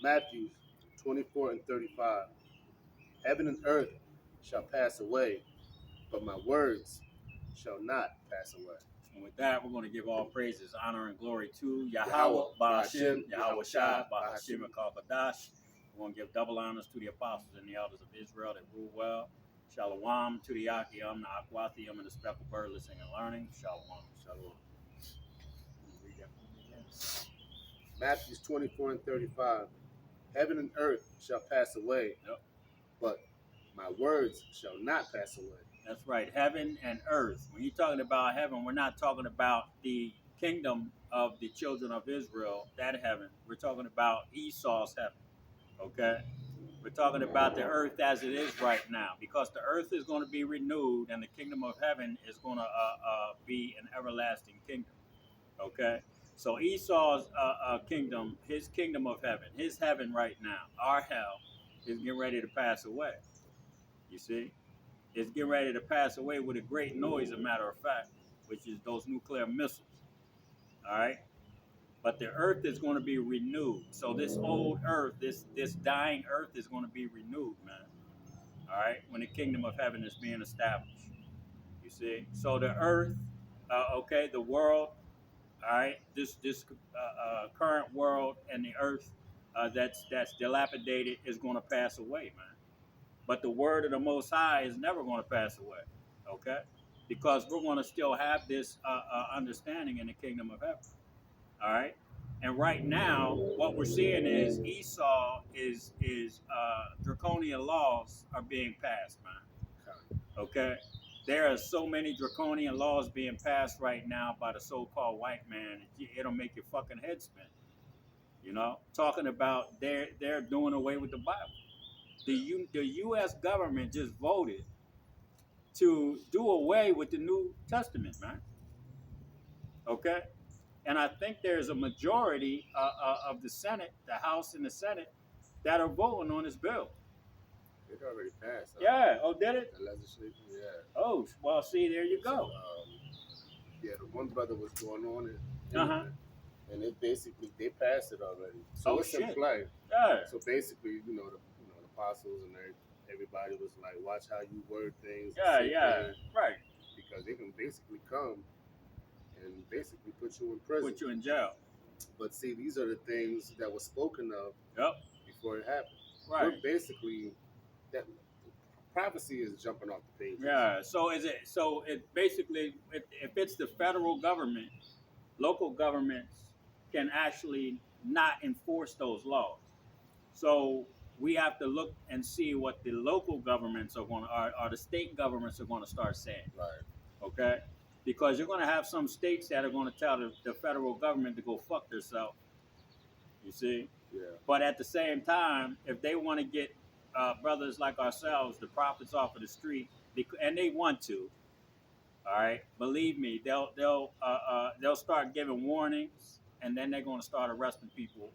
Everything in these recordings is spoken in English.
Matthew 24 and 35. Heaven and earth shall pass away, but my words shall not pass away. And with that, we're going to give all praises, honor, and glory to Yahweh, Yahweh, Bahashim, Bahashim, Yahweh Shai, Bahashim, Bahashim. and Kakadash. We're going to give double honors to the apostles and the elders of Israel that rule well. Shalom to the Yakim, the Akwathium, and the speckled bird listening and learning. Shalom, shalom. Read that for me again. Matthew 24 and 35. Heaven and earth shall pass away, Yep. but my words shall not pass away. That's right, heaven and earth. When you're talking about heaven, we're not talking about the kingdom of the children of Israel, that heaven. We're talking about Esau's heaven, okay? We're talking about the earth as it is right now, because the earth is going to be renewed and the kingdom of heaven is going to be an everlasting kingdom, okay? So Esau's kingdom, his kingdom of heaven, his heaven right now, our hell, is getting ready to pass away, you see? It's getting ready to pass away with a great noise, a matter of fact, which is those nuclear missiles. All right. But the earth is going to be renewed. So this old earth, this dying earth is going to be renewed, man. All right. When the kingdom of heaven is being established. You see? So the earth, okay, the world, all right, this current world and the earth that's dilapidated is going to pass away, man. But the word of the Most High is never going to pass away, okay? Because we're going to still have this understanding in the kingdom of heaven, all right? And right now, what we're seeing is Esau is draconian laws are being passed, man. Okay, there are so many draconian laws being passed right now by the so-called white man. It'll make your fucking head spin. You know, talking about they're doing away with the Bible. The U.S. government just voted to do away with the New Testament, man. Okay, and I think there's a majority of the Senate, the House and the Senate, that are voting on this bill. It already passed. Yeah. Oh, did it? The legislation, yeah. Oh, well, see, there you go. Yeah, the one brother was going on it. Uh-huh. And it basically they passed it already. So Oh, it's in shit. play. Yeah. So basically, the apostles and everybody was like, watch how you word things. Yeah, say yeah. things, Right. because they can basically come and basically put you in prison. Put you in jail. But see, these are the things that were spoken of Yep. before it happened. Right. We're basically that prophecy is jumping off the pages. Yeah. So it basically if it's the federal government, local governments can actually not enforce those laws. So we have to look and see what the local governments are going to, or the state governments are going to start saying. Right. Okay? Because you're going to have some states that are going to tell the federal government to go fuck themselves. You see? Yeah. But at the same time, if they want to get brothers like ourselves, the prophets off of the street, and they want to, all right, believe me, they'll start giving warnings, and then they're going to start arresting people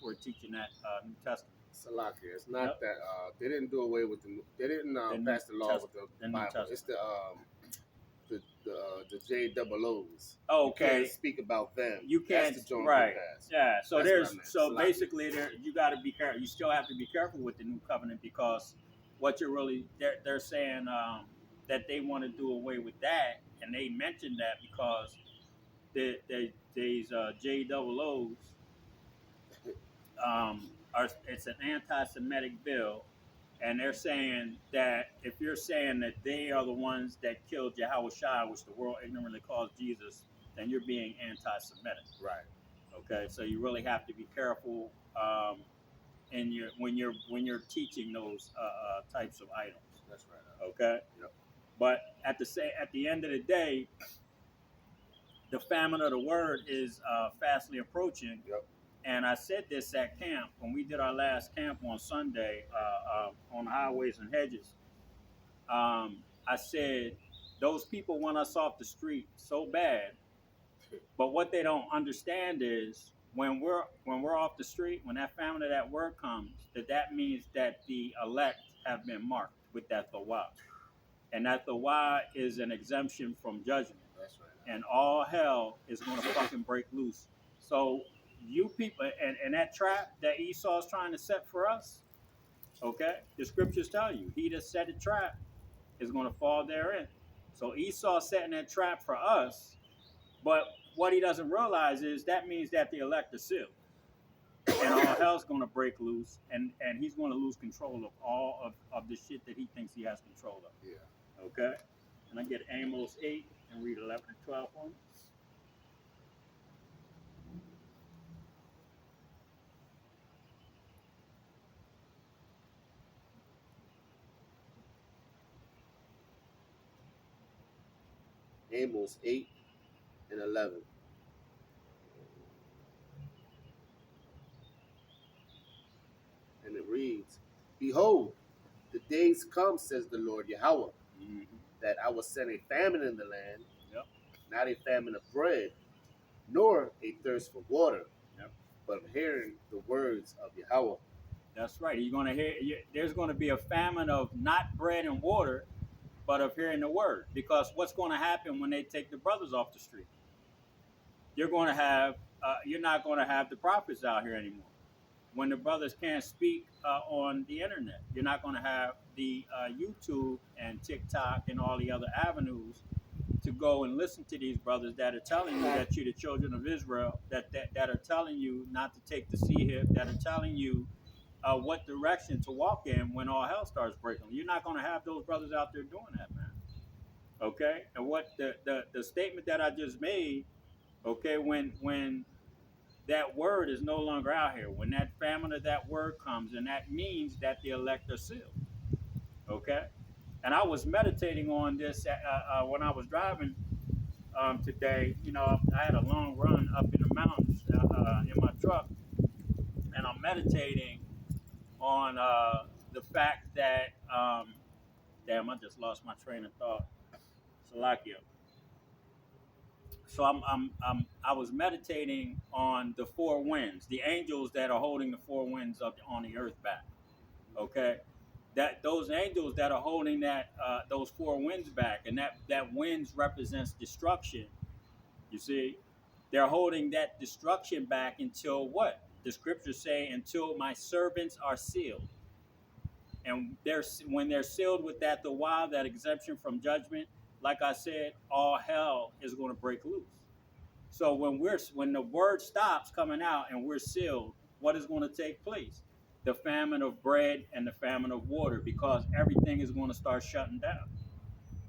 for teaching that New Testament. Salakia. It's not that they didn't do away with they didn't pass the law with the Bible. It's the JOOs. Okay. You can't speak about them. You can't. That's the right. Yeah. So that's basically you got to be careful. You still have to be careful with the new covenant, because what you're really they're saying that they want to do away with that, and they mentioned that because these JOOs it's an anti-Semitic bill, and they're saying that if you're saying that they are the ones that killed Yahweh Shai, which the world ignorantly calls Jesus, then you're being anti-Semitic. Right. Okay, so you really have to be careful when you're teaching those types of items. That's right. Okay. Yep. But at the end of the day, the famine of the word is fastly approaching. Yep. And I said this at camp when we did our last camp on Sunday on highways and hedges. I said those people want us off the street so bad, but what they don't understand is when we're off the street, when that famine of that word comes, that means that the elect have been marked with that thawah, and that thawah is an exemption from judgment. That's right. And all hell is going to fucking break loose. So you people, and that trap that Esau's trying to set for us, okay, the scriptures tell you, he that set a trap is going to fall therein. So Esau setting that trap for us, but what he doesn't realize is that means that the elect are sealed. And all hell's going to break loose, and he's going to lose control of all of the shit that he thinks he has control of. Yeah. Okay? And I get Amos 8 and read 11 and 12 for me. Amos 8 and 11. And it reads, Behold, the days come, says the Lord Yahweh, Mm-hmm. that I will send a famine in the land, Yep. not a famine of bread, nor a thirst for water, Yep. but of hearing the words of Yahweh. That's right. You're going to hear. There's going to be a famine of not bread and water, but of hearing the word. Because what's going to happen when they take the brothers off the street? You're going to have. You're not going to have the prophets out here anymore. When the brothers can't speak on the internet, you're not going to have the YouTube and TikTok and all the other avenues to go and listen to these brothers that are telling you that you're the children of Israel, that are telling you not to take the sea hip, that are telling you what direction to walk in when all hell starts breaking. You're not going to have those brothers out there doing that, man. Okay? And what the statement that I just made, okay, when that word is no longer out here, when that famine of that word comes, and that means that the elect are sealed. Okay? And I was meditating on this when I was driving today. You know, I had a long run up in the mountains in my truck, and I'm meditating on the fact that, damn, I just lost my train of thought. Salakia. So I was meditating on the four winds, the angels that are holding the four winds up on the earth back. Okay, that those angels that are holding that those four winds back, and that winds represents destruction. You see, they're holding that destruction back until what? The scriptures say, until my servants are sealed. And when they're sealed with that, the while, that exemption from judgment, like I said, all hell is going to break loose. So when the word stops coming out and we're sealed, what is going to take place? The famine of bread and the famine of water, because everything is going to start shutting down.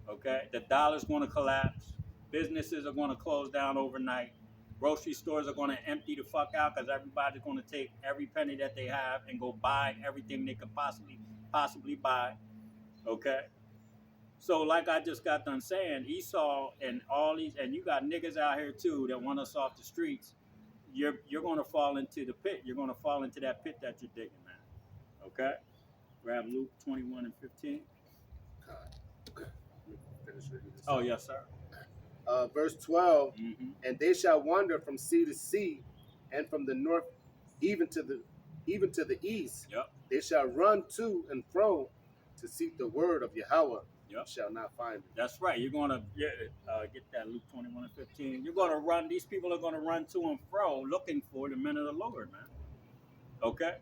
Okay, the dollar's going to collapse. Businesses are going to close down overnight. Grocery stores are going to empty the fuck out because everybody's going to take every penny that they have and go buy everything they could possibly buy. Okay. So like I just got done saying, Esau and all these, and you got niggas out here too that want us off the streets. You're going to fall into the pit. You're going to fall into that pit that you're digging, man. Okay. Grab Luke 21 and 15. Finish reading this. Oh yes, sir. Verse 12, Mm-hmm. and they shall wander from sea to sea, and from the north even to the east. Yep. They shall run to and fro to seek the word of Yahweh. Yep. Shall not find it. That's right. You're going to get that Luke 21 and 15. You're going to run. These people are going to run to and fro looking for the men of the Lord, man. Okay.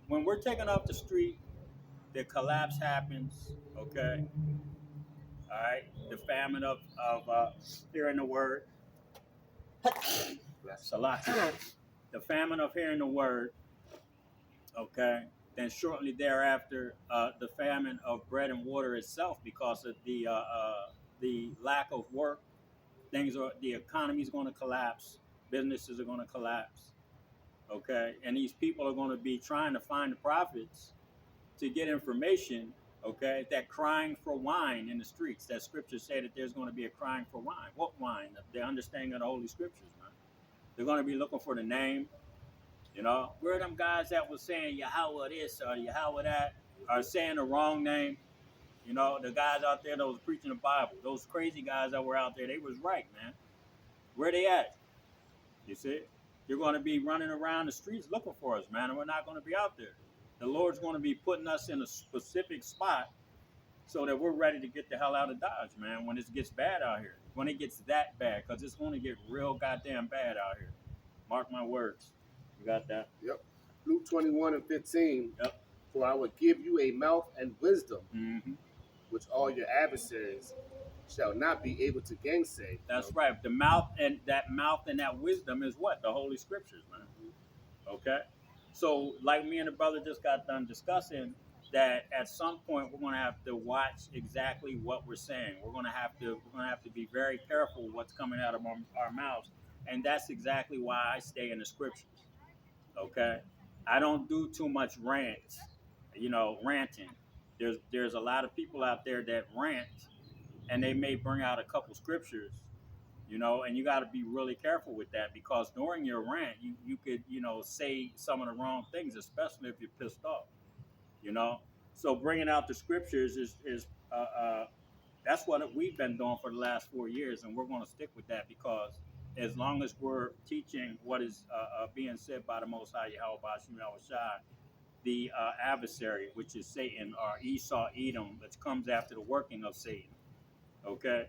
When we're taken off the street, the collapse happens. Okay. All right. The famine of hearing the word. Salat. The famine of hearing the word. Okay. Then shortly thereafter, the famine of bread and water itself, because of the lack of work, the economy is going to collapse, businesses are going to collapse, okay, and these people are going to be trying to find the prophets to get information, okay, that crying for wine in the streets. That scriptures say that there's going to be a crying for wine. What wine? The understanding of the Holy Scriptures, man. They're going to be looking for the name. You know, where are them guys that was saying Yahweh this or Yahweh that, are saying the wrong name? You know, the guys out there that was preaching the Bible, those crazy guys that were out there, they was right, man. Where they at? You see? You're going to be running around the streets looking for us, man, and we're not going to be out there. The Lord's going to be putting us in a specific spot so that we're ready to get the hell out of Dodge, man, when it gets bad out here. When it gets that bad, because it's going to get real goddamn bad out here. Mark my words. You got that? Yep. Luke 21 and 15. Yep. For I will give you a mouth and wisdom, Mm-hmm. which all your adversaries shall not be able to gainsay. That's right. The mouth and that wisdom is what? The Holy Scriptures, man. Okay? So, like me and the brother just got done discussing, that at some point we're going to have to watch exactly what we're saying. We're going to have to be very careful what's coming out of our mouths, and that's exactly why I stay in the Scriptures. Okay? I don't do too much ranting. There's a lot of people out there that rant, and they may bring out a couple scriptures, and you got to be really careful with that, because during your rant you could say some of the wrong things, especially if you're pissed off. So bringing out the scriptures is that's what we've been doing for the last 4 years, and we're going to stick with that, because as long as we're teaching what is being said by the Most High Yahweh Shem Shai, the adversary, which is Satan, or Esau Edom, that comes after the working of Satan. Okay,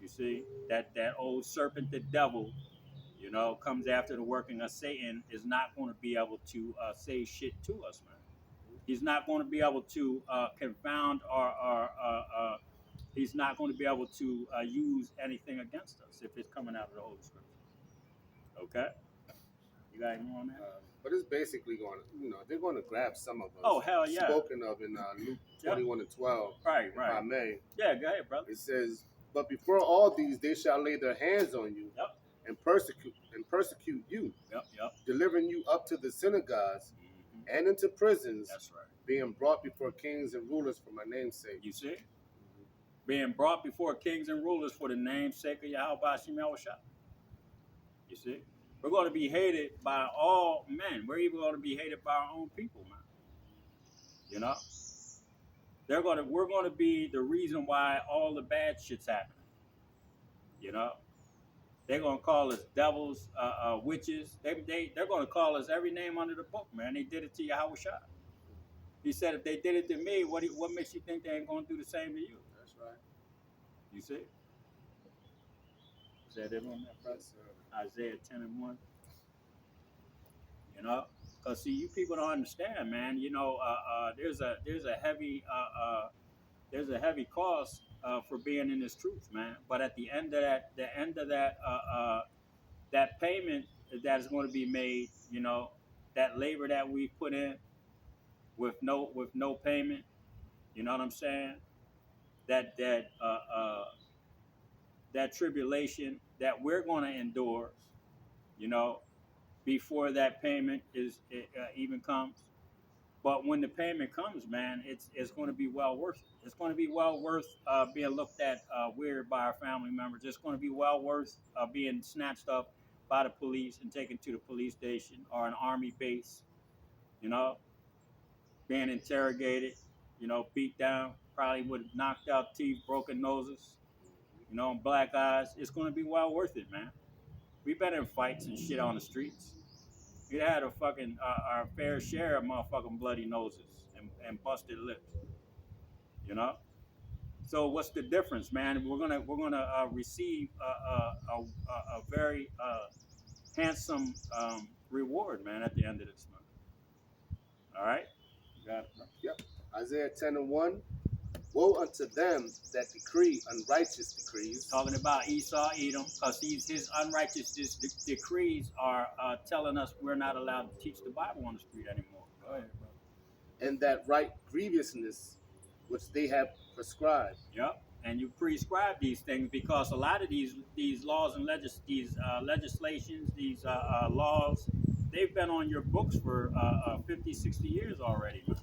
you see that old serpent, the devil, comes after the working of Satan, is not going to be able to say shit to us, man. He's not going to be able to confound or he's not going to be able to use anything against us if it's coming out of the Holy Scripture. Okay? You got any more on that? But it's basically going to, they're going to grab some of us. Oh, hell yeah. Spoken of in Luke 21 and 12. Right. If I may. Yeah, go ahead, brother. It says, but before all these, they shall lay their hands on you. Yep. And persecute you. Yep. Delivering you up to the synagogues and into prisons. That's right. Being brought before kings and rulers for my name's sake. You see? Being brought before kings and rulers for the name's sake of Yahweh Shem Shai. You see? We're going to be hated by all men. We're even going to be hated by our own people, man. We're going to be the reason why all the bad shit's happening. They're going to call us devils, witches. They're going to call us every name under the book, man. They did it to Yahweh Shai. He said, if they did it to me, what makes you think they ain't going to do the same to you? That's right. You see? Is that it on that, brother? Yes, Isaiah 10 and 1. Because see, you people don't understand, man. There's a heavy cost for being in this truth, man. But at the end of that payment that is going to be made, that labor that we put in with no payment, you know what I'm saying? That tribulation that we're going to endure, before that payment even comes. But when the payment comes, man, it's going to be well worth it. It's going to be well worth being looked at weird by our family members. It's going to be well worth being snatched up by the police and taken to the police station or an army base, being interrogated, beat down, probably with knocked out teeth, broken noses, black eyes. It's going to be well worth it, man. We've been in fights and shit on the streets. We had our fair share of motherfucking bloody noses and busted lips, So what's the difference, man? We're gonna receive a very handsome reward, man, at the end of this month. All right. You got it, bro? Yep. Isaiah 10 and 1. Woe unto them that decree unrighteous decrees. Talking about Esau, Edom, because his unrighteous decrees are telling us we're not allowed to teach the Bible on the street anymore. Go ahead, bro. And that right grievousness which they have prescribed. Yep. And you prescribe these things because a lot of these laws and legislations, these laws, they've been on your books for 50, 60 years already, man.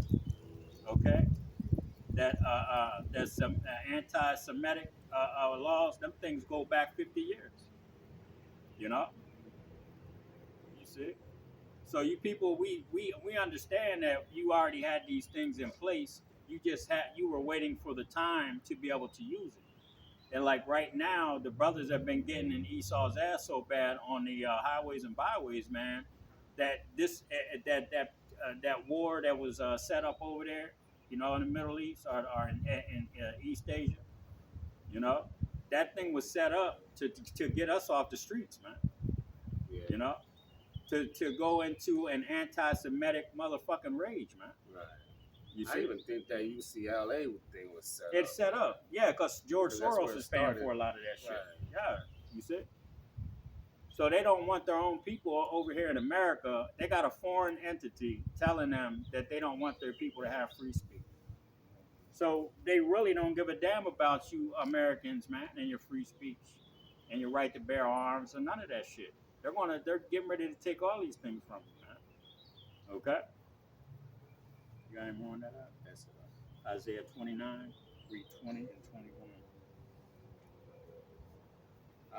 Okay? There's some anti-Semitic laws. Them things go back 50 years. You see? So you people, we understand that you already had these things in place. You were waiting for the time to be able to use it. And like right now, the brothers have been getting in Esau's ass so bad on the highways and byways, man, that that war that was set up over there, in the Middle East or in East Asia, that thing was set up to get us off the streets, man. Yeah. to go into an anti-Semitic motherfucking rage, man. Right. You I see, even think that UCLA thing was set up. it's set up, yeah, because George 'Cause that's where Soros it is paying started. for a lot of that shit. Right. Yeah, you see. So they don't want their own people over here in America. They got a foreign entity telling them that they don't want their people to have free speech. So they really don't give a damn about you Americans, man, and your free speech and your right to bear arms and none of that shit. They're getting ready to take all these things from you, man. Okay? You got any more on that? That's it. Isaiah 29, read 20 and 21.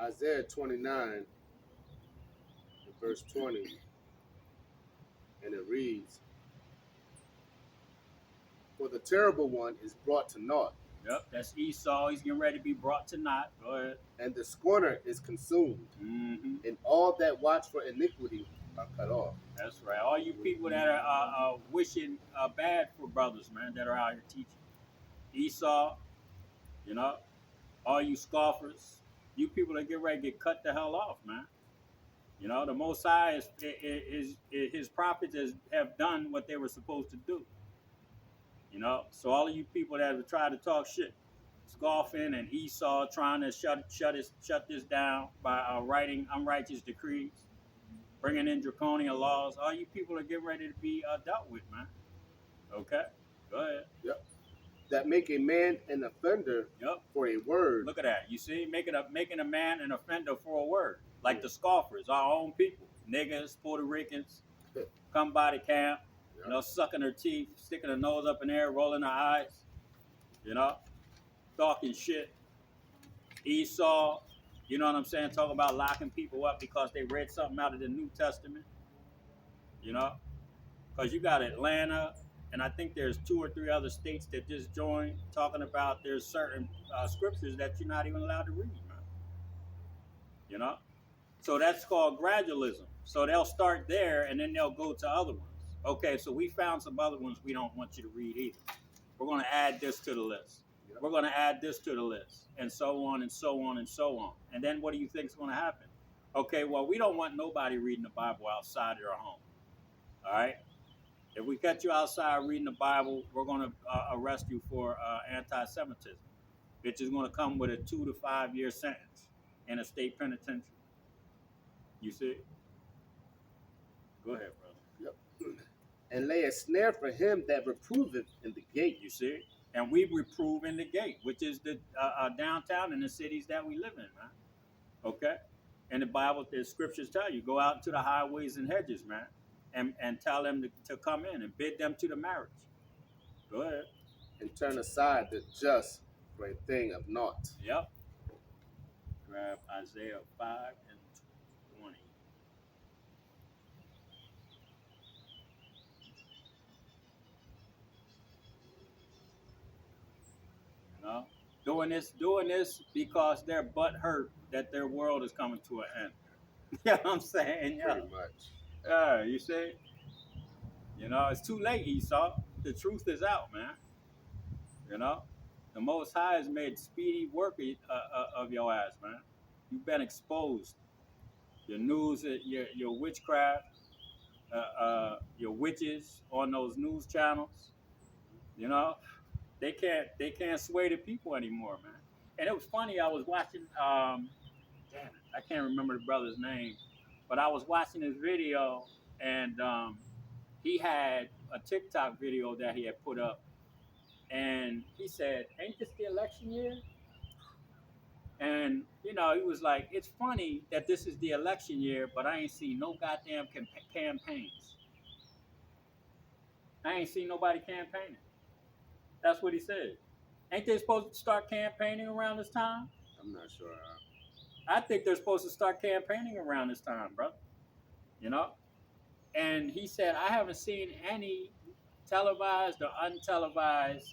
Isaiah 29, verse 20, and it reads, "For the terrible one is brought to naught, Yep, that's Esau. He's getting ready to be brought to naught. Go ahead. and the scorner is consumed, Mm-hmm. and all that watch for iniquity are cut off." That's right. All you people that are wishing bad for brothers, man, that are out here teaching. Esau, you know, all you scoffers, you people that get ready to get cut the hell off, man. You know, the Most High is his prophets have done what they were supposed to do. You know, so all of you people that have tried to talk shit, scoffing and Esau trying to shut this down by writing unrighteous decrees, bringing in draconian laws, all you people are getting ready to be dealt with, man. Okay, go ahead. Yep. That make a man an offender Yep. for a word. Look at that. You see, making a man an offender for a word, like the scoffers, our own people, niggas, Puerto Ricans, come by the camp, you know, sucking their teeth, sticking their nose up in the air, rolling their eyes, you know, talking shit. Esau, you know what I'm saying? Talking about locking people up because they read something out of the New Testament, you know, because you got Atlanta. And I think there's 2 or 3 other states that just joined talking about there's certain scriptures that you're not even allowed to read, man. You know? So that's called gradualism. So they'll start there and then they'll go to other ones. Okay, so we found some other ones we don't want you to read either. We're going to add this to the list. We're going to add this to the list. And so on and so on and so on. And then what do you think is going to happen? Okay, well, we don't want nobody reading the Bible outside their home. All right? If we catch you outside reading the Bible, we're going to arrest you for anti-Semitism, which is going to come with a 2 to 5 year sentence in a state penitentiary. You see? Go ahead, brother. Yep. And lay a snare for him that reproveth in the gate. You see? And we reprove in the gate, which is the downtown in the cities that we live in, man. Okay? And the Bible, the scriptures tell you, go out into the highways and hedges, man. And tell them to come in and bid them to the marriage. Go ahead. And turn aside the just for a thing of naught. Yep. Grab Isaiah 5 and 20. You know? Doing this because they're butthurt that their world is coming to an end. You know what I'm saying? Yeah. Pretty much. You see? You know, it's too late, Esau. The truth is out, man. You know? The Most High has made speedy work of your ass, man. You've been exposed. Your news, your witchcraft, your witches on those news channels. You know? They can't sway the people anymore, man. And it was funny, I was watching, damn it, I can't remember the brother's name, but I was watching his video, and he had a TikTok video that he had put up, and he said, "Ain't this the election year?" And, you know, he was like, "It's funny that this is the election year, but I ain't seen no goddamn campaigns. I ain't seen nobody campaigning." That's what he said. Ain't they supposed to start campaigning around this time? I'm not sure. I think they're supposed to start campaigning around this time, bro. You know? And he said, I haven't seen any televised or untelevised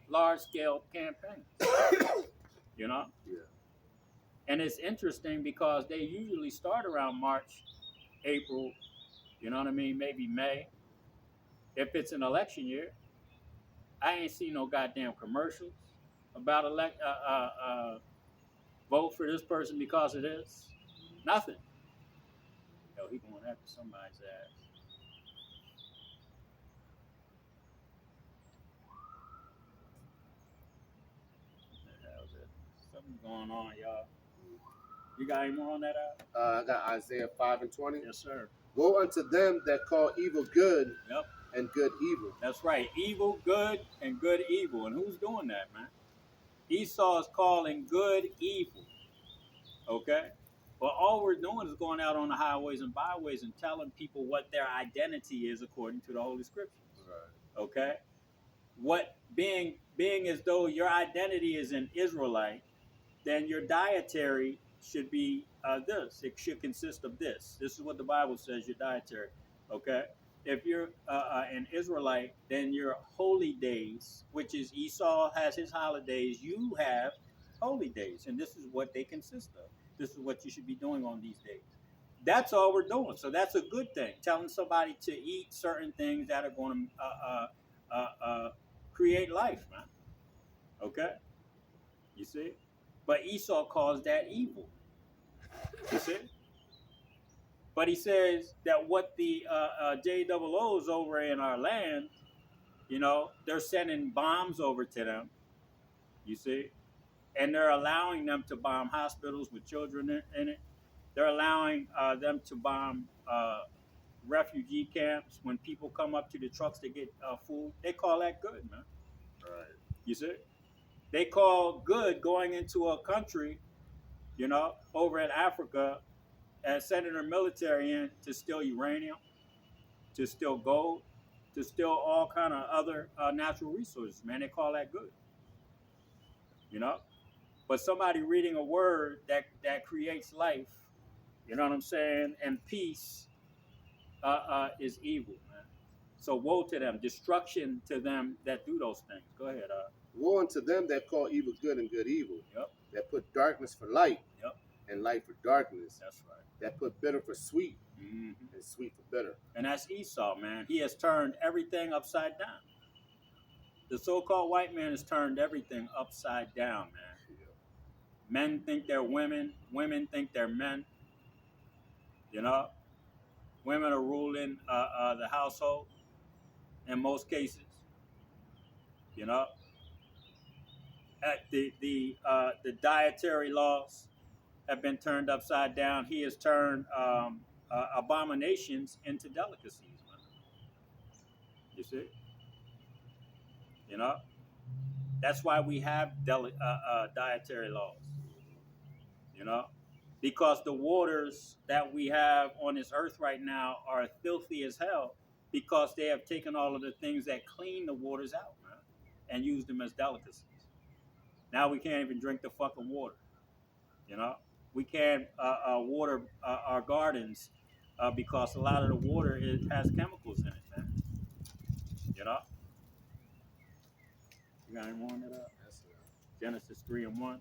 large-scale campaigns. You know? Yeah. And it's interesting because they usually start around March, April, you know what I mean? Maybe May. If it's an election year, I ain't seen no goddamn commercials about vote for this person because of this. Nothing. Yo, he going after somebody's ass. What the hell is it? Something's going on, y'all. You got any more on that app? I got Isaiah 5 and 20. Yes, sir. Woe unto them that call evil good Yep. and good evil. That's right. Evil, good, and good, evil. And who's doing that, man? Esau is calling good evil. Okay? But all we're doing is going out on the highways and byways and telling people what their identity is according to the Holy Scriptures. Right. Okay? What being as though your identity is an Israelite, then your dietary should be this. It should consist of this. This is what the Bible says your dietary. Okay? If you're an Israelite, then your holy days, which is Esau has his holidays, you have holy days. And this is what they consist of. This is what you should be doing on these days. That's all we're doing. So that's a good thing. Telling somebody to eat certain things that are going to create life, man. Okay? You see? But Esau calls that evil. You see? But he says that what the JOOs over in our land, you know, they're sending bombs over to them. You see? And they're allowing them to bomb hospitals with children in it. They're allowing them to bomb refugee camps when people come up to the trucks to get food. They call that good, man. Right. You see? They call good going into a country, you know, over in Africa and sending their military in to steal uranium, to steal gold, to steal all kind of other natural resources, man. They call that good, you know? But somebody reading a word that creates life, you know what I'm saying, and peace is evil, man. So woe to them, destruction to them that do those things. Go ahead. Woe unto them that call evil good and good evil. Yep. That put darkness for light. Yep. And light for darkness. That's right. That put bitter for sweet. Mm-hmm. And sweet for bitter. And that's Esau, man. He has turned everything upside down. The so-called white man has turned everything upside down, man. Yeah. Men think they're women. Women think they're men. You know? Women are ruling the household in most cases. You know? The dietary laws have been turned upside down. He has turned abominations into delicacies, man. You see? You know? That's why we have dietary laws. You know? Because the waters that we have on this earth right now are filthy as hell because they have taken all of the things that clean the waters out, man, and used them as delicacies. Now we can't even drink the fucking water. You know? We can't water our gardens because a lot of the water has chemicals in it, man. You know? You got any more on that? Genesis 3 and 1.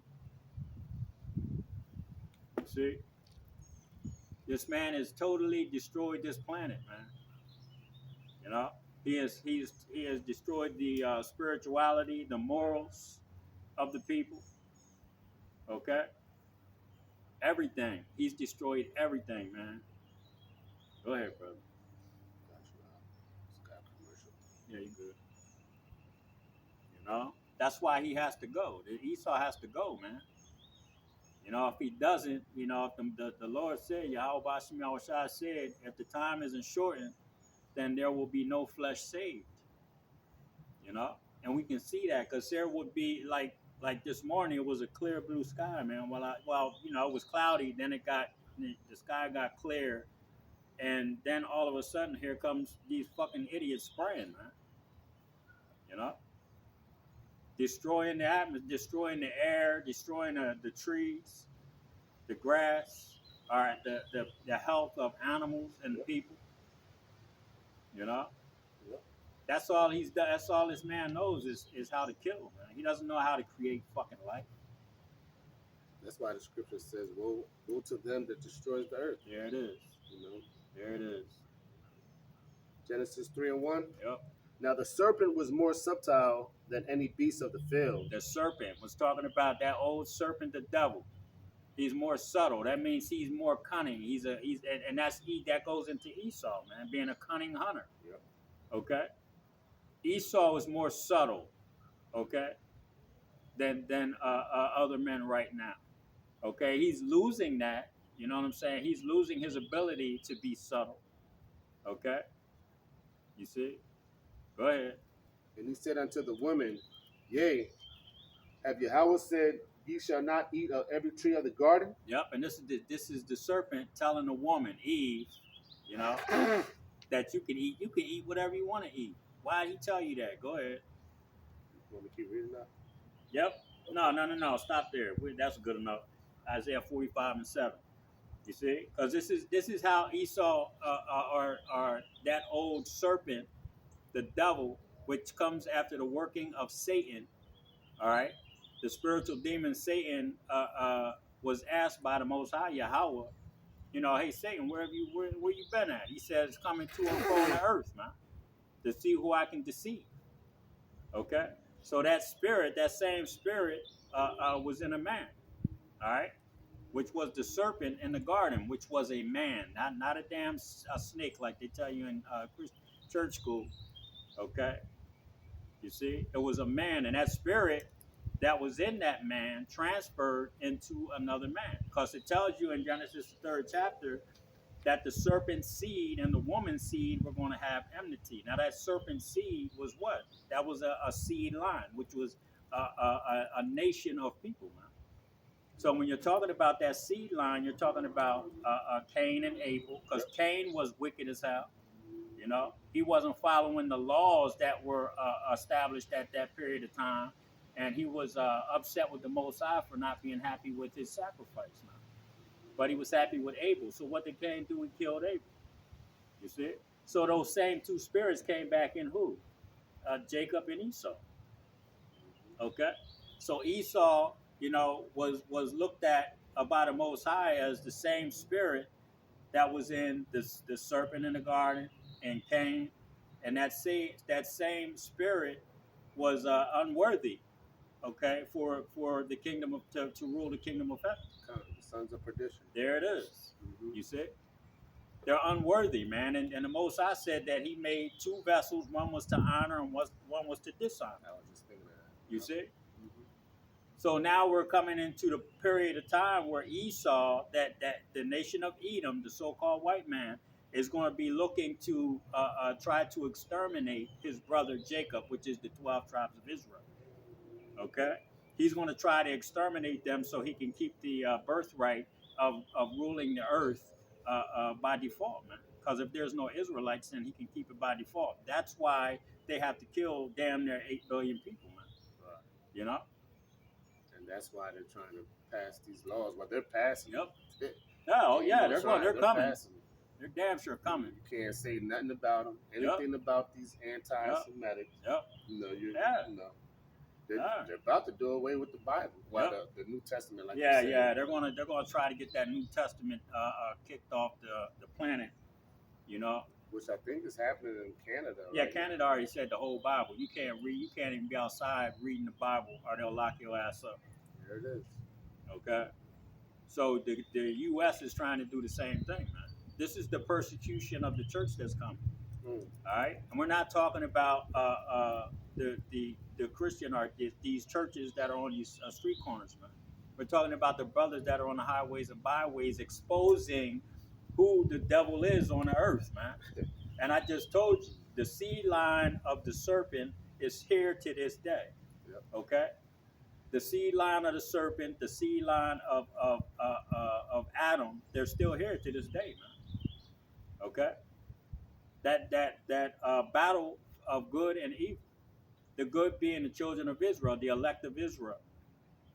See? This man has totally destroyed this planet, man. You know? He has destroyed the spirituality, the morals of the people. Okay? Everything. He's destroyed everything, man. Go ahead, brother. Yeah, you good. You know? That's why he has to go. Esau has to go, man. You know, if he doesn't, you know, if the Lord said, Yahweh Bashim Yahushua said, if the time isn't shortened, then there will be no flesh saved. You know? And we can see that because there would be, like this morning, it was a clear blue sky, man. Well, you know, it was cloudy, then the sky got clear, and then all of a sudden, here comes these fucking idiots spraying, man. You know? Destroying the atmosphere, destroying the air, destroying the trees, the grass, all right, the health of animals and the people. You know? That's all he's done. That's all this man knows is how to kill, man. He doesn't know how to create fucking life. That's why the scripture says, woe to them that destroys the earth. There it is. You know? There it is. Genesis 3 and 1. Yep. Now the serpent was more subtle than any beast of the field. The serpent was talking about that old serpent, the devil. He's more subtle. That means he's more cunning. And that goes into Esau, man, being a cunning hunter. Yep. Okay. Esau is more subtle, okay, than other men right now. Okay, he's losing that. You know what I'm saying? He's losing his ability to be subtle. Okay, you see? Go ahead. And he said unto the woman, Yea, have Yahweh said, Ye shall not eat of every tree of the garden? Yep, and this is the serpent telling the woman Eve, you know, that you can eat whatever you want to eat. Why did he tell you that? Go ahead. You want me to keep reading that? Yep. No. Stop there. That's good enough. Isaiah 45:7. You see, because this is how Esau or that old serpent, the devil, which comes after the working of Satan. All right, the spiritual demon Satan was asked by the Most High Yahweh, you know, hey Satan, where you been at? He says, coming to and fro on the earth, man, to see who I can deceive. Okay, so that spirit, that same spirit, was in a man. All right, which was the serpent in the garden, which was a man, not a damn snake like they tell you in church school. Okay, you see, it was a man, and that spirit that was in that man transferred into another man, because it tells you in Genesis the 3rd chapter that the serpent's seed and the woman's seed were going to have enmity. Now that serpent seed was what? That was a seed line, which was a nation of people, man. So when you're talking about that seed line, you're talking about Cain and Abel, because Cain was wicked as hell. You know, he wasn't following the laws that were established at that period of time, and he was upset with the Most High for not being happy with his sacrifice. Now. But he was happy with Abel. So what did Cain do? He killed Abel. You see? So those same two spirits came back in who? Jacob and Esau. Okay? So Esau, you know, was looked at by the Most High as the same spirit that was in the serpent in the garden and Cain, and that same spirit was unworthy, okay, for the kingdom of to rule the kingdom of heaven. The sons of perdition. There it is. You see, they're unworthy, man, and the Most High said that He made two vessels. One was to honor, and one was to dishonor. I was just thinking of that. You see. So now we're coming into the period of time where Esau, that the nation of Edom, the so-called white man, is going to be looking to try to exterminate his brother Jacob, which is the 12 tribes of Israel. Okay? He's going to try to exterminate them so he can keep the birthright of ruling the earth by default, man. Because if there's no Israelites, then he can keep it by default. That's why they have to kill damn near 8 billion people, man. Right. You know? And that's why they're trying to pass these laws. But they're passing. Yep. Oh yeah, they're coming. Passing. They're damn sure coming. You can't say nothing about them. Anything about these anti-Semitic. Yep. You know, they're about to do away with the Bible. Well, the New Testament, like they're gonna try to get that New Testament kicked off the planet. You know. Which I think is happening in Canada. Yeah, Canada already said the whole Bible. You can't read. You can't even be outside reading the Bible, or they'll lock your ass up. There it is. Okay. So the U.S. is trying to do the same thing, man. This is the persecution of the church that's coming. All right, and we're not talking about the Christian or these churches that are on these street corners, man. We're talking about the brothers that are on the highways and byways exposing who the devil is on the earth, man. And I just told you, the seed line of the serpent is here to this day. Yep. Okay, the seed line of the serpent, the seed line of Adam, they're still here to this day, man. Okay, that battle of good and evil, the good being the children of Israel, the elect of Israel.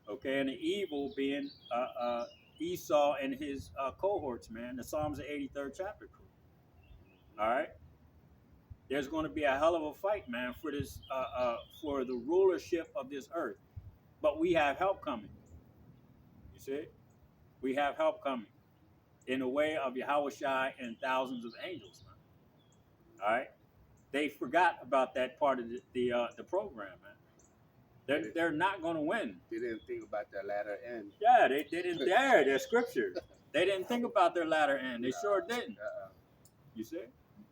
Okay, and the evil being Esau and his cohorts, man, the Psalms of 83rd chapter crew. All right, there's going to be a hell of a fight, man, for this, for the rulership of this earth. But we have help coming. You see, we have help coming in the way of Yahushua and thousands of angels, man. All right, they forgot about that part of the program, man. They're not going to win. They didn't think about that latter end. Yeah, they didn't dare. Their scriptures. They didn't think about their latter end. They sure didn't. You see?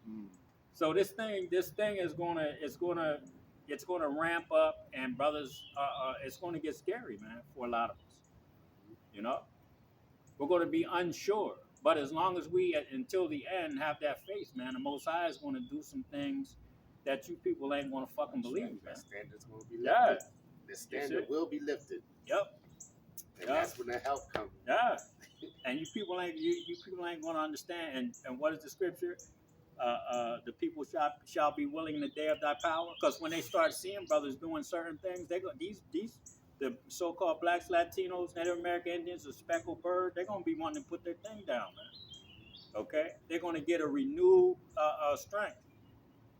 Mm. So this thing is gonna ramp up, and brothers, it's gonna get scary, man, for a lot of us. You know, we're gonna be unsure, but as long as we until the end have that faith, man, the Most High is gonna do some things that you people ain't gonna fucking believe, man. That standard's gonna be Yeah. lifted. The standard will be lifted. Yep. And that's when the help comes. Yeah. And you people ain't gonna understand. And what is the scripture? The people shall be willing in the day of thy power. Because when they start seeing brothers doing certain things, they go these the so-called blacks, Latinos, Native American Indians, the speckled bird, they're gonna be wanting to put their thing down, man. Okay, they're gonna get a renewed strength.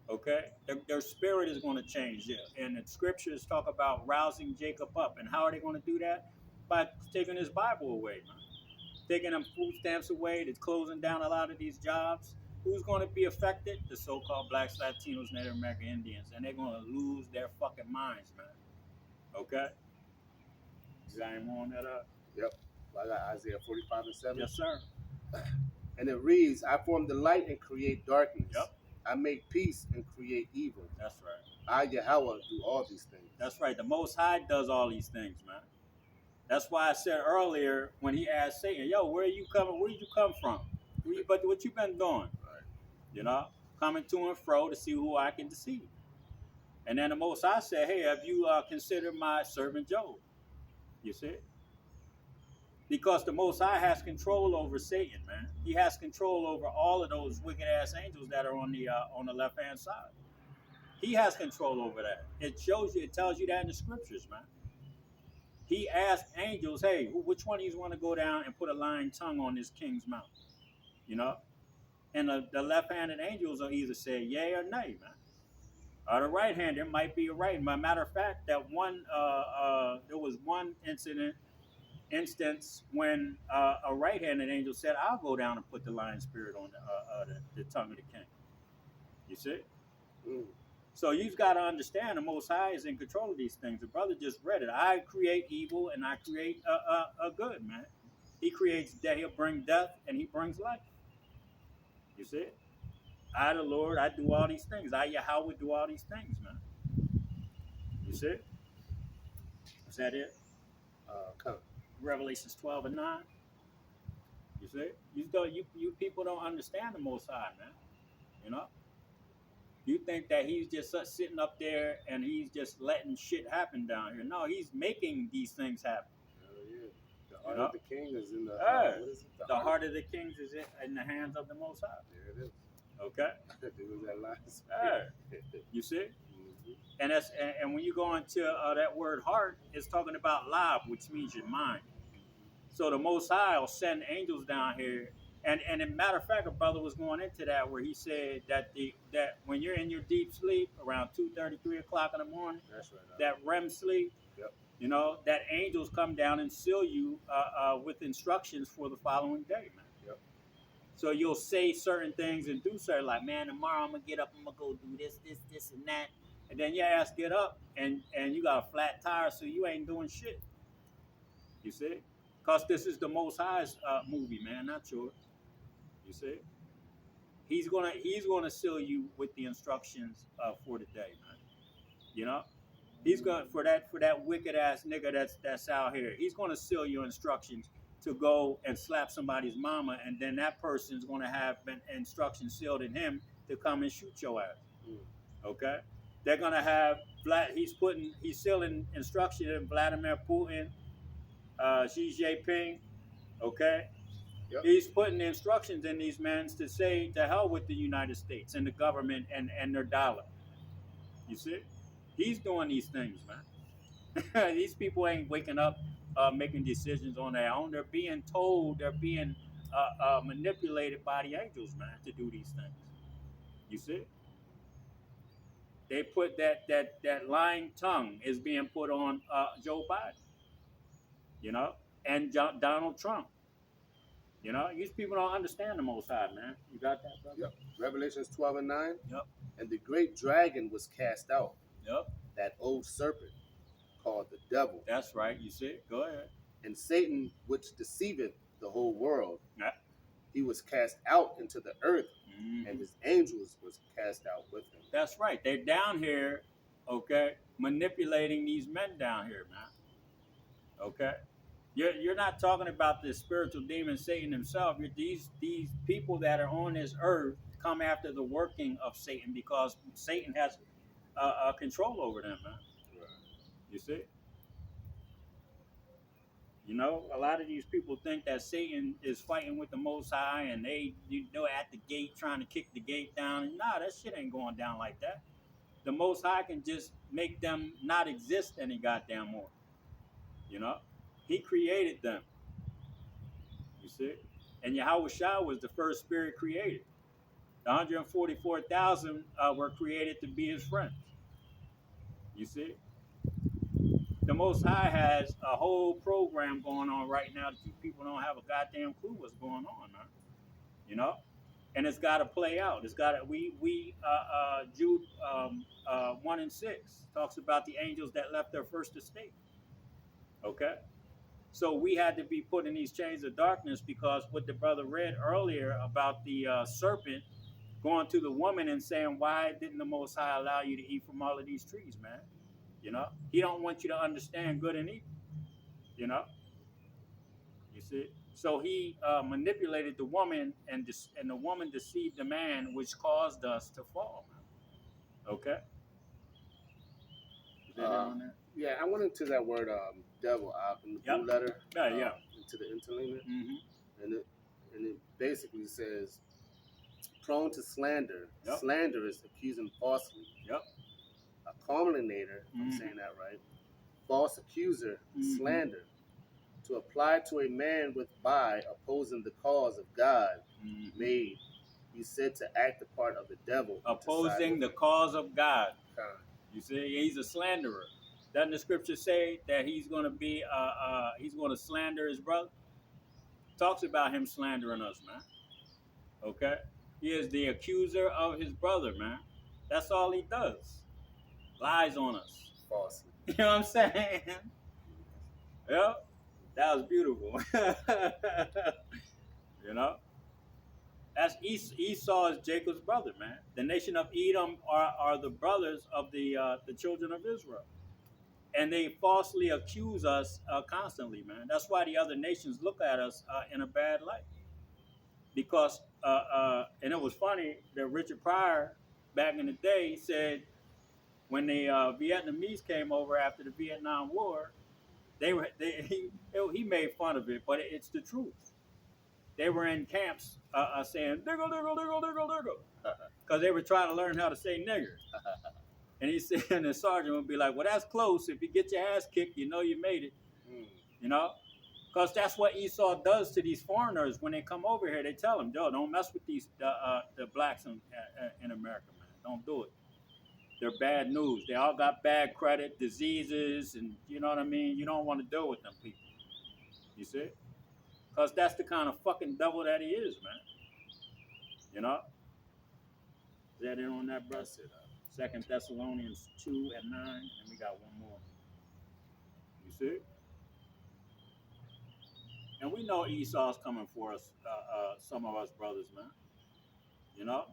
Okay, their spirit is going to change. And the scriptures talk about rousing Jacob up. And how are they going to do that? By taking his Bible away, man. Taking them food stamps away. They're closing down a lot of these jobs. Who's going to be affected? The so-called blacks, Latinos, Native American Indians. And they're going to lose their fucking minds, man. Okay? You got any more on that? Yep. I got Isaiah 45:7. Yes, sir. And it reads, I form the light and create darkness. Yep. I make peace and create evil. That's right. I, Yahweh, do all these things. That's right. The Most High does all these things, man. That's why I said earlier when he asked Satan, "Yo, where are you coming? Where did you come from? But what you been doing? Right. You know, coming to and fro to see who I can deceive." And then the Most High said, "Hey, have you considered my servant Job?" You see, because the Most High has control over Satan, man. He has control over all of those wicked ass angels that are on the left hand side. He has control over that. It tells you that in the scriptures, man. He asked angels, "Hey, which one of you want to go down and put a lying tongue on this king's mouth?" You know, and the left-handed angels will either say yay or nay, man. Or the right-handed, there might be a right. Matter of fact, that one there was one instance when a right-handed angel said, "I'll go down and put the lying spirit on the tongue of the king." You see? Mm. So you've got to understand the Most High is in control of these things. The brother just read it. I create evil and I create a good, man. He creates death. He'll bring death and he brings life. You see? I, the Lord, I do all these things. I, Yahweh, do all these things, man. You see? Is that it? Come. Revelations 12:9. You see? You people don't understand the Most High, man. You know? You think that he's just sitting up there and he's just letting shit happen down here. No, he's making these things happen. Oh, yeah. The heart of the king is in the... what is it? The heart of the kings is in the hands of the Most High. There it is. Okay? It was that last. You see? Mm-hmm. And when you go into that word heart, it's talking about lab, which means your mind. So the Most High will send angels down here. And as a matter of fact, a brother was going into that where he said that when you're in your deep sleep around 2:30, 3 o'clock in the morning, That's right. that REM sleep, Yep. you know, that angels come down and seal you with instructions for the following day, man. Yep. So you'll say certain things and do certain, like, man, tomorrow I'm going to get up, I'm going to go do this, and that. And then your ass get up and you got a flat tire, so you ain't doing shit. You see? Because this is the Most High's movie, man, not yours. You see? He's gonna seal you with the instructions for the day, man. You know? He's gonna for that wicked ass nigga that's out here, he's gonna seal your instructions to go and slap somebody's mama, and then that person's gonna have instructions sealed in him to come and shoot your ass. Okay? They're gonna have he's sealing instruction in Vladimir Putin, Xi Jinping, okay? Yep. He's putting the instructions in these men to say to hell with the United States and the government and their dollar. You see? He's doing these things, man. These people ain't waking up making decisions on their own. They're being told, they're being manipulated by the angels, man, to do these things. You see? They put that lying tongue is being put on Joe Biden, you know, and Donald Trump. You know, these people don't understand the Most High, man. You got that, brother? Yep. Revelations 12:9. Yep. And the great dragon was cast out. Yep. That old serpent, called the devil, That's right. You see? Go ahead. and Satan, which deceiveth the whole world. Yeah. He was cast out into the earth, Mhm. and his angels was cast out with him. That's right. They're down here, okay, manipulating these men down here, man. Okay, you're not talking about the spiritual demon Satan himself. You're these people that are on this earth come after the working of Satan because Satan has control over them, man. Right. You see. You know, a lot of these people think that Satan is fighting with the Most High, and they're at the gate trying to kick the gate down. And nah, that shit ain't going down like that. The Most High can just make them not exist any goddamn more. You know, He created them. You see, and Yahweh Shah was the first spirit created. The 144,000 were created to be His friends. You see. The Most High has a whole program going on right now that you people don't have a goddamn clue what's going on, man. You know, and it's got to play out. It's got to. Jude 1:6 talks about the angels that left their first estate. Okay, so we had to be put in these chains of darkness because what the brother read earlier about the serpent going to the woman and saying, "Why didn't the Most High allow you to eat from all of these trees, man?" You know, He don't want you to understand good and evil. You know, you see. So He manipulated the woman, and the woman deceived the man, which caused us to fall. Okay. Is that it on that? Yeah, I went into that word devil in the blue letter. Yeah. Into the interlinear, Mm-hmm. and it basically says prone to slander, Yep. slanderous, accusing falsely. Yep. A calumniator, I'm saying that right. False accuser, slander. To apply to a man with by opposing the cause of God, made he said to act the part of the devil. Opposing the cause of God. You see, he's a slanderer. Doesn't the scripture say that he's going to be, he's going to slander his brother? Talks about him slandering us, man. Okay? He is the accuser of his brother, man. That's all he does. Lies on us. Falsely. You know what I'm saying? Yeah. That was beautiful. You know? That's Esau is Jacob's brother, man. The nation of Edom are the brothers of the children of Israel. And they falsely accuse us constantly, man. That's why the other nations look at us in a bad light. Because, and it was funny that Richard Pryor, back in the day, said when the Vietnamese came over after the Vietnam War, he made fun of it, but it's the truth. They were in camps saying, diggle, diggle, diggle, diggle, diggle. Because they were trying to learn how to say nigger. And he said, and the sergeant would be like, well, that's close. If you get your ass kicked, you know you made it. You know? Because that's what Esau does to these foreigners when they come over here. They tell them, yo, don't mess with these the blacks in America, man. Don't do it. They're bad news. They all got bad credit, diseases, and you know what I mean? You don't want to deal with them people. You see? Because that's the kind of fucking devil that he is, man. You know? Is that it on that, bro? That's it. 2 Thessalonians 2:9, and we got one more. You see? And we know Esau's coming for us, some of us brothers, man. You know?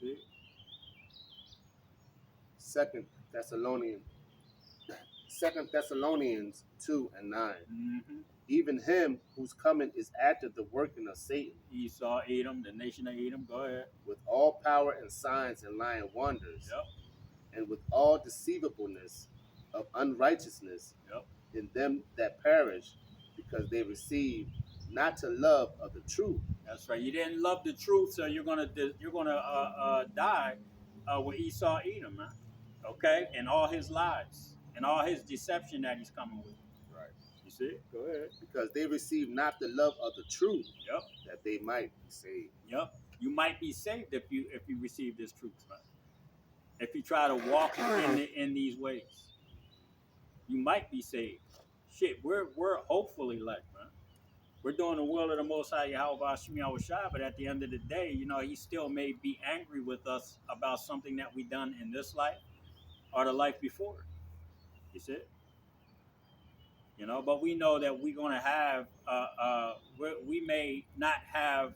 You see? 2 Thessalonians 2:9. Mm-hmm. Even him whose coming is after the working of Satan. Esau, Edom, the nation of Edom, go ahead. With all power and signs and lying wonders. Yep. And with all deceivableness of unrighteousness. Yep. In them that perish, because they receive not to love of the truth. That's right. You didn't love the truth, so you're gonna die with Esau, Edom, man. Okay, and all his lies and all his deception that he's coming with. Right. You see? Go ahead. Because they receive not the love of the truth. Yep. That they might be saved. Yep. You might be saved if you receive this truth, man. If you try to walk in these ways, you might be saved. Shit, we're hopefully elect, man. We're doing the will of the Most High Yahweh Shemi Shai, but at the end of the day, you know, he still may be angry with us about something that we done in this life. or the life before it. You see? You know, but we know that we're going to have, we may not have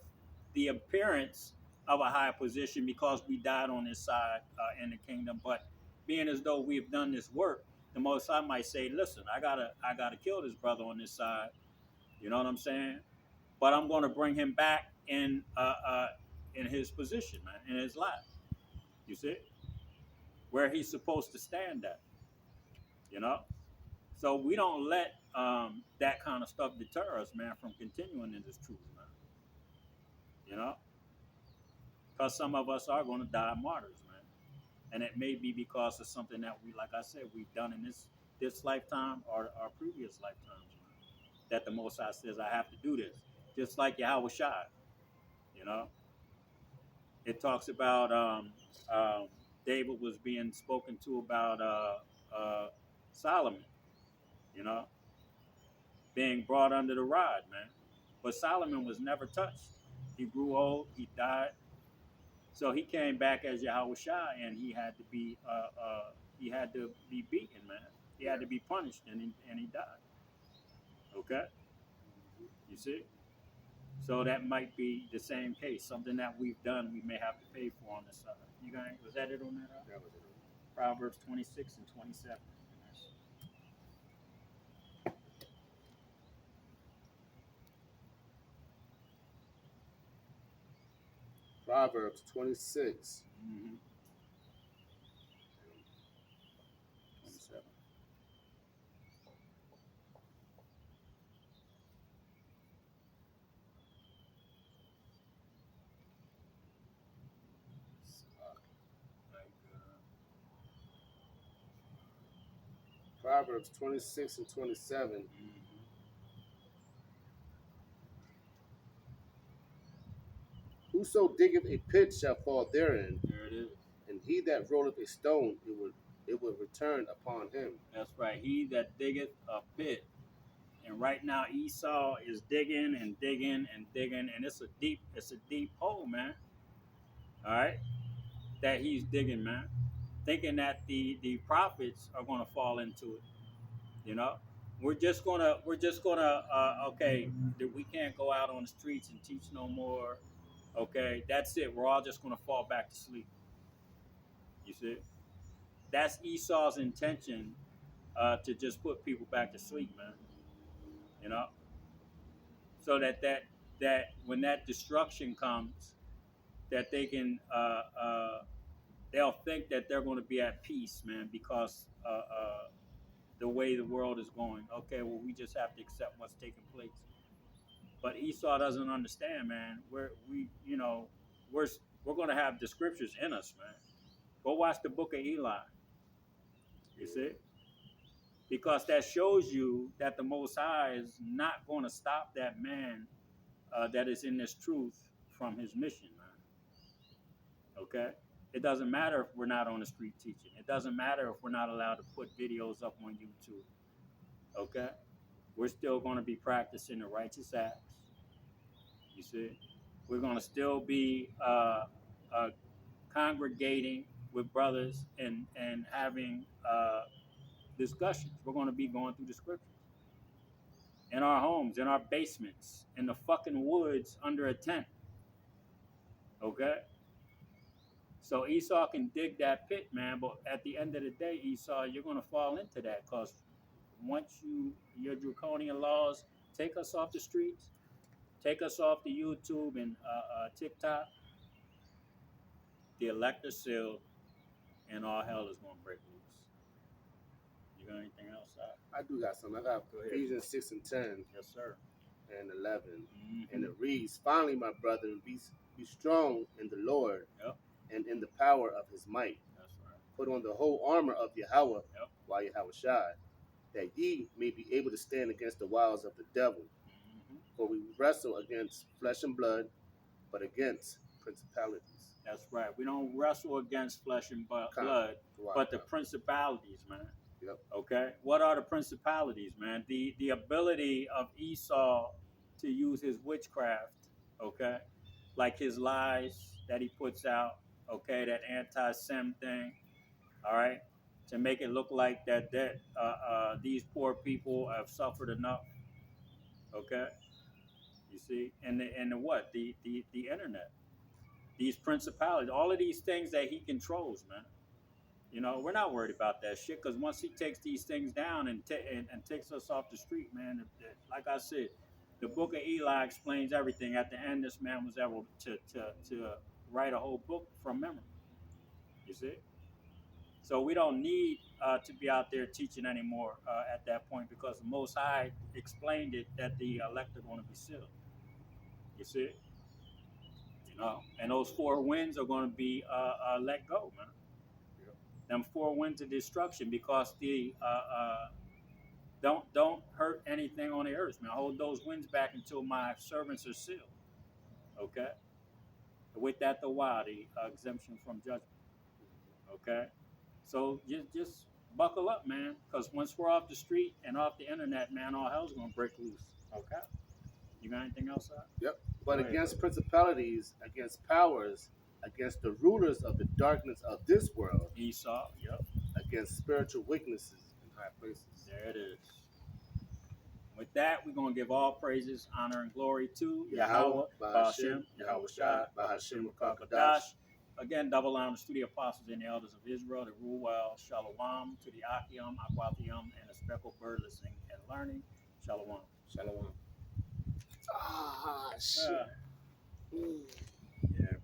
the appearance of a high position because we died on this side in the kingdom. But being as though we've done this work, the Most High might say, "Listen, I gotta kill this brother on this side." You know what I'm saying? But I'm going to bring him back in his position, man, in his life. You see, where he's supposed to stand at. You know. So we don't let that kind of stuff deter us, man, from continuing in this truth, man. You know, because some of us are going to die martyrs, man, and it may be because of something that we, like I said, we've done in this lifetime or our previous lifetimes, man. That the Most High says, I have to do this, just like Yahweh Shai. You know, it talks about David was being spoken to about Solomon. You know, being brought under the rod, man. But Solomon was never touched. He grew old, he died. So he came back as Yahweh Shai, and he had to be beaten, man. He had to be punished, and he died. Okay, you see. So that might be the same case. Something that we've done, we may have to pay for on this side. You guys, was that it on that? That was it. Proverbs 26 and 27. Proverbs 26. Mm-hmm. 27. Proverbs 26 and 27. Mm-hmm. Whoso diggeth a pit shall fall therein, There it is. and he that rolleth a stone, it will return upon him. That's right. He that diggeth a pit. And right now Esau is digging and digging and digging, and it's a deep hole, man. All right, that he's digging, man, thinking that the prophets are gonna fall into it. You know, we're just gonna okay, that we can't go out on the streets and teach no more. Okay, that's it. We're all just gonna fall back to sleep. You see, that's Esau's intention to just put people back to sleep, man. You know, so that when that destruction comes, that they can they'll think that they're going to be at peace, man, because the way the world is going. Okay, well, we just have to accept what's taking place. But Esau doesn't understand, man. We're going to have the scriptures in us, man. Go watch the book of Eli. You see, because that shows you that the Most High is not going to stop that man that is in this truth from his mission, man. Okay? It doesn't matter if we're not on the street teaching. It doesn't matter if we're not allowed to put videos up on YouTube. Okay? We're still going to be practicing the righteous acts. You see? We're going to still be congregating with brothers and having discussions. We're going to be going through the scriptures. In our homes, in our basements, in the fucking woods under a tent. Okay? So Esau can dig that pit, man, but at the end of the day, Esau, you're going to fall into that because once your draconian laws take us off the streets, take us off the YouTube and TikTok, the elect are sealed and all hell is going to break loose. You got anything else? I do got some. I got Ephesians 6 and 10. Yes, sir. And 11. Mm-hmm. And it reads, finally, my brethren, be strong in the Lord. Yep. And in the power of his might. That's right. Put on the whole armor of Yahweh, yep. while Yahweh Shai, that ye may be able to stand against the wiles of the devil. Mm-hmm. For we wrestle against flesh and blood, but against principalities. That's right. We don't wrestle against flesh and blood, but the principalities, man. Yep. Okay? What are the principalities, man? The ability of Esau to use his witchcraft, okay? Like his lies that he puts out, okay? That anti-Sem thing, all right? to make it look like that these poor people have suffered enough. Okay, you see, and the what the internet, these principalities, all of these things that he controls, man. You know, we're not worried about that shit because once he takes these things down and takes us off the street, man, like I said, the book of Eli explains everything. At the end, this man was able to write a whole book from memory. You see? So we don't need to be out there teaching anymore at that point because the Most High explained it that the elect are going to be sealed. You see? You know, and those four winds are going to be let go, man. Them four winds of destruction because the don't hurt anything on the earth, man. Hold those winds back until my servants are sealed. Okay. With that, the exemption from judgment. Okay. So just buckle up, man, because once we're off the street and off the internet, man, all hell's gonna break loose. Okay. You got anything else? Yep. But against principalities, against powers, against the rulers of the darkness of this world, Esau. Yep. against spiritual weaknesses in high places. There it is. With that, we're going to give all praises, honor, and glory to Yahweh, Ba'ashem, Yahweh Shai, Ba'ashem, Kadash. Again, double honor to the apostles and the elders of Israel, the Ruel, Shalom, to the Achium, Aquathium, and the speckled bird listening and learning. Shalom. Shalom. Ah, shit. Yeah,